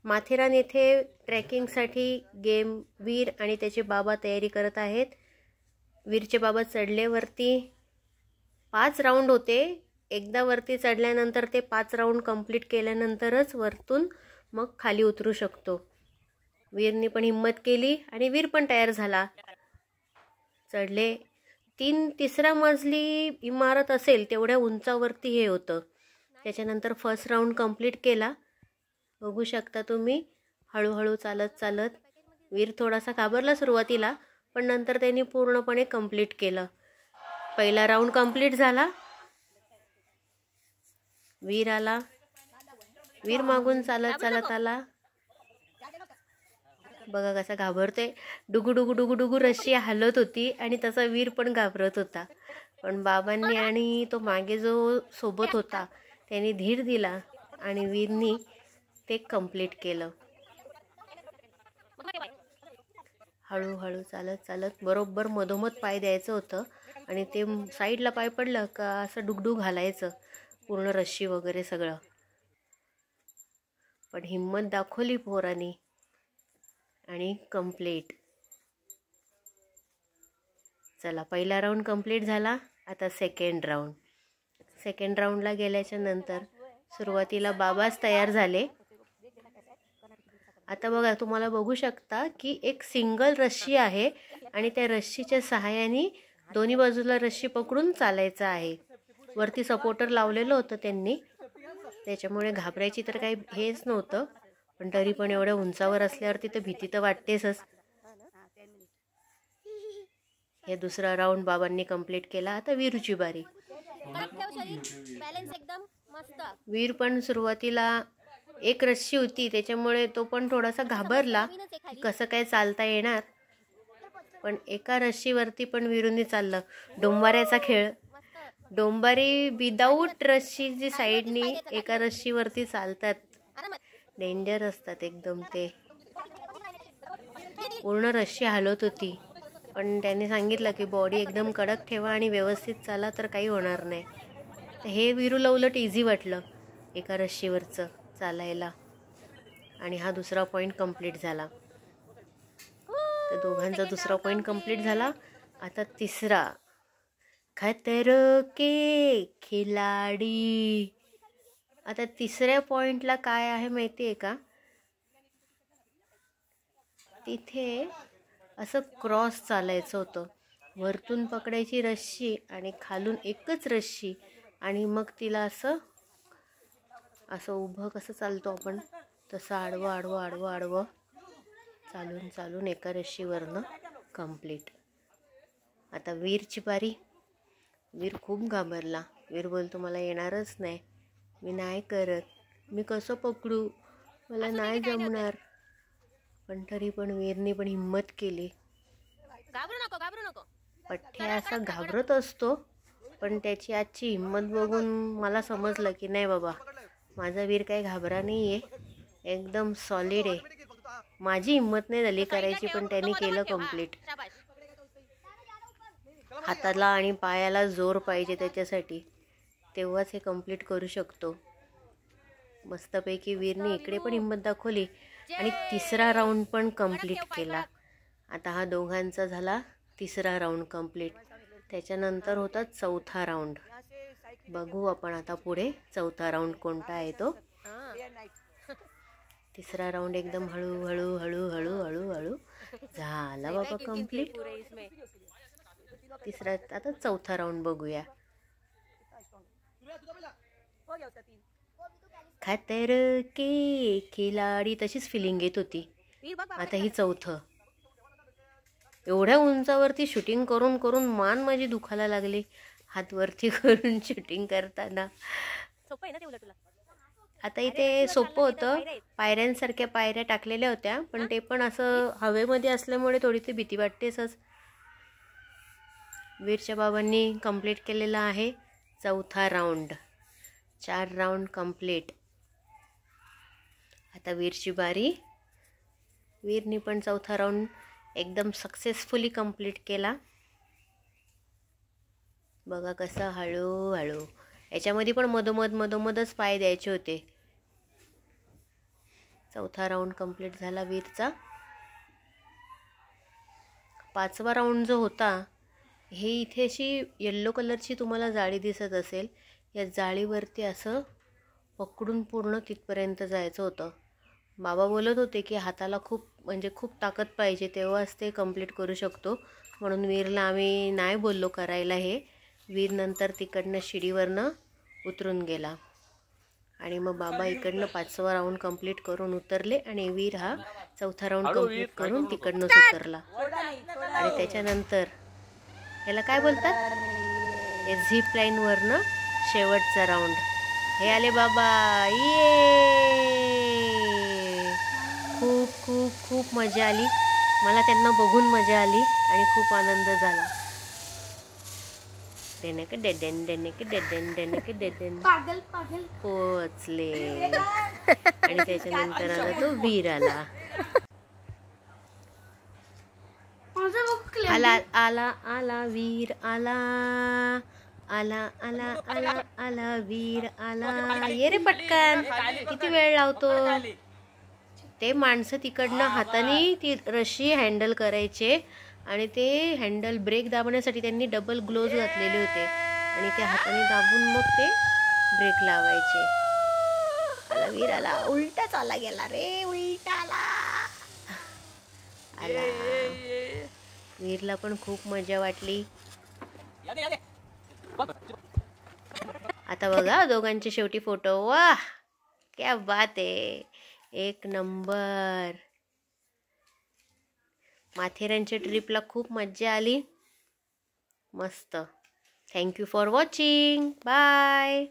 माथेरान येथे ट्रेकिंगसाठी गेम वीर आणि त्याचे बाबा तयारी करत आहेत. वीरचे बाबा चढले वरती. 5 राऊंड होते. एकदा वरती चढल्यानंतर ते 5 राऊंड कंप्लीट केल्यानंतरच वरतून मग खाली उतरू शकतो. वीरने पण हिम्मत केली आणि वीर पण तयार झाला. चढले. तिसरा मजली इमारत असेल तेवढ्या उंचावरती हे होतं. त्याच्यानंतर फर्स्ट राऊंड कंप्लीट केला. बघू शकता तुम्ही. हळूहळू चालत चालत वीर थोडासा घाबरला सुरुवातीला, पण नंतर त्यांनी पूर्णपणे कंप्लीट केलं. पहिला राऊंड कंप्लीट झाला. वीर आला. वीर मागून चालत चालत आला. बघा कसा घाबरते. डुगू डुगू डुगू डुगू रशी हलत होती आणि तसा वीर पण घाबरत होता. पण बाबांनी आणि तो मागे जो सोबत होता त्यांनी धीर दिला आणि वीरनी ते कंप्लीट केलं. हळूहळू चालत चालत बरोबर मधोमध पाय द्यायचं होतं आणि ते साईडला पाय पडलं का असं डुगडुग घालायचं पूर्ण रस्सी वगैरे सगळं. पण हिम्मत दाखवली पोरांनी आणि कंप्लीट. चला, पहिला राऊंड कंप्लीट झाला. आता सेकंड राऊंडला गेल्याच्या नंतर सुरुवातीला बाबाच तयार झाले. आता बघा, तुम्हाला बघू शकता की एक सिंगल रस्सी आहे आणि त्या रस्सीच्या सहाय्याने दोन्ही बाजूला रस्सी पकडून चालायचं आहे. वरती सपोर्टर लावलेलं होतं त्यांनी, त्याच्यामुळे घाबरायची तर काही हेच नव्हतं. पण तरी पण एवढ्या उंचावर असल्यावरती तर भीती तर वाटतेच. हे दुसरा राऊंड बाबांनी कंप्लीट केला. आता वीरूची बारी. वीर पण सुरुवातीला एक रस्सी होती त्याच्यामुळे तो पण थोडासा घाबरला, कसं काय चालता येणार. पण एका रस्सीवरती पण वीरूंनी चाललं. डोंबाऱ्याचा खेळ. डोंबारी विदाऊट रस्सीची साईडनी एका रस्सीवरती चालतात. डेंजर असतात एकदम ते. पूर्ण रस्सी हलत होती. पण त्यांनी सांगितलं की बॉडी एकदम कडक ठेवा आणि व्यवस्थित चाला तर काही होणार नाही. हे वीरूला उलट इझी वाटलं एका रस्सीवरचं चालायला. आणि हा दुसरा पॉईंट कंप्लीट झाला. तर दोघांचा दुसरा पॉईंट कंप्लीट झाला. आता तिसरा. खतरों के खिलाडी. आता तिसऱ्या पॉईंटला काय आहे माहिती आहे का, तिथे असं क्रॉस चालायचं होतं. वरतून पकडायची रस्सी आणि खालून एकच रस्सी आणि मग तिला असं उभं कसं चालतो आपण तसं आडवं आडवं आडवं आडवं चालून चालून एका रस्सीवरनं कंप्लीट. आता वीरची बारी. वीर खूप घाबरला. वीर बोलतो मला येणारच नाही, मी नाही करत, मी कसं पकडू, मला नाही जमणार. पण तरी पण वीरने पण हिम्मत केली. घाबरू नको. पठ्ठ्या असा घाबरत असतो, पण त्याची आजची हिम्मत बघून मला समजलं की नाही बाबा, माझा वीर काही घाबरा नाही आहे, एकदम सॉलिड आहे. माझी हिम्मत नाही झाली करायची, पण त्यांनी केलं कंप्लीट. हाताला आणि पायाला जोर पाहिजे त्याच्यासाठी, तेव्हाच हे कंप्लीट करू शकतो. मस्तपैकी वीरने इकडे पण हिम्मत दाखवली आणि तिसरा राऊंड पण कंप्लीट केला. आता हा दोघांचा झाला तिसरा राऊंड कंप्लीट. त्याच्यानंतर होता चौथा राऊंड. बघू आपण आता पुढे चौथा राऊंड कोणता आहे तो. तिसरा राऊंड एकदम हळूहळू हळूहळू हळूहळू झाला बाबा कंप्लीट. तिसरा. आता चौथा राऊंड बघूया. खतरों के खिलाडी तशीच फिलिंग येत होती. आता ही चौथं. एवढ्या उंचावरती शूटिंग करून करून मान माझी दुखायला लागली, हात वरती करून शूटिंग करताना. आता इथे सोपं होतं. पायऱ्यांसारख्या पायऱ्या टाकलेल्या होत्या, पण ते पण असं हवेमध्ये असल्यामुळे थोडीशी भीती वाटतेच. वीरच्या बाबांनी कंप्लीट केलेला आहे चौथा राऊंड. 4 round complete. आता वीरची बारी. वीरनी पण चौथा राऊंड एकदम सक्सेसफुली कंप्लीट केला. बघा कसं हळूहळू. याच्यामध्ये पण मधोमधच पाय द्यायचे होते. 4था राऊंड कंप्लीट झाला वीरचा. 5वा राऊंड जो होता, हे इथे अशी येल्लो कलरची तुम्हाला जाळी दिसत असेल. या जाळीवरती असं पकडून पूर्ण तिथपर्यंत जायचं होतं. बाबा बोलत होते की हाताला खूप ताकद पाहिजे, तेव्हाच ते कंप्लीट करू शकतो. म्हणून वीरला आम्ही नाही बोललो करायला हे. वीर नंतर तिकडनं शिडीवरनं उतरून गेला आणि मग बाबा इकडनं 5वा राऊंड कंप्लीट करून उतरले आणि वीर हा 4था राऊंड कंप्लीट करून तिकडनंच उतरला. आणि त्याच्यानंतर ह्याला काय बोलतात, हे झिप लाईनवरनं शेवटचा राऊंड. हे आले बाबा, ये. खूप मजा आली. मला त्यांना बघून मजा आली आणि खूप आनंद झाला. पोचले. आणि त्याच्यानंतर आला तो वीर आला. आला वीर आला. आला वीर आला. ये रे पटकन, किती वेळ लावतो. ते माणसं तिकडनं हाताने ती रशी हँडल करायचे आणि ते हँडल ब्रेक दाबण्यासाठी त्यांनी डबल ग्लोव्ज घातलेले होते आणि ते हाताने दाबून मग ते ब्रेक लावायचे. आला वीर आला. उलटा चालला गेला रे, उलटा आला. वीरला पण खूप मजा वाटली. आता बघा दोघांचे शेवटी फोटो. वाह, क्या बात आहे, एक नंबर. माथेरानच्या ट्रिपला खूप मजा आली. मस्त. Thank you for watching. बाय.